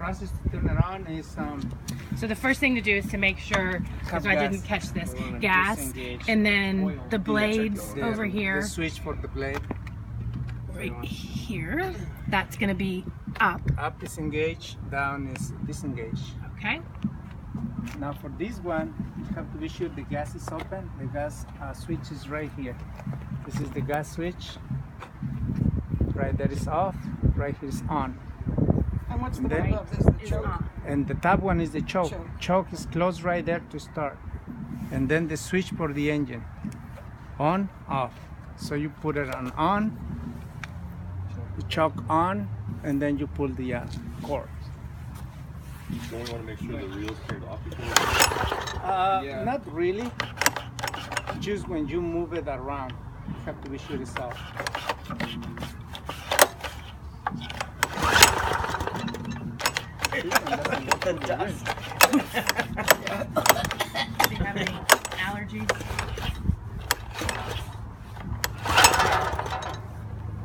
process to turn it on is So the first thing to do is to make sure, because I didn't catch this, We wanna gas, disengage and then the blades the- over here, The switch for the blade. right here, that's gonna be up, Up is engaged, down is disengaged. okay? Now for this one, you have to be sure the gas is open. The gas switch is right here. This is the gas switch. Right there is off, right here is on. And what's the Then- one above this? The Is choke? on. And the top one is the choke. Choke. Choke is closed right there to start. And then the switch for the engine. On, off. So you put it on, the choke on, and then you pull the cord. You only want to make sure the reels turned off before. Yeah. Not really. Just when you move it around, you have to be sure it's off. The dust. Do you have any allergies?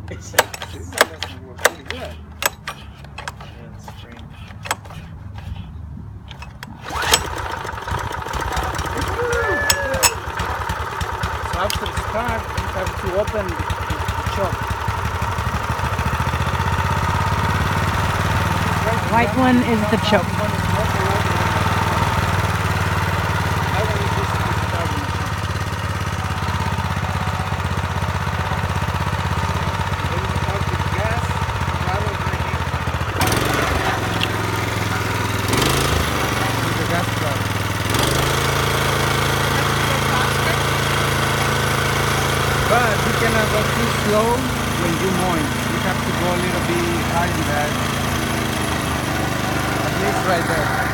This one doesn't work pretty good. So after the start, you have to open the choke. White one is the choke. One is open, open. That one is just the starting machine. Then you start with gas, throttle right here. The gas throttle. But you cannot go too slow when you mowing. You have to go a little bit higher than that. At least right there.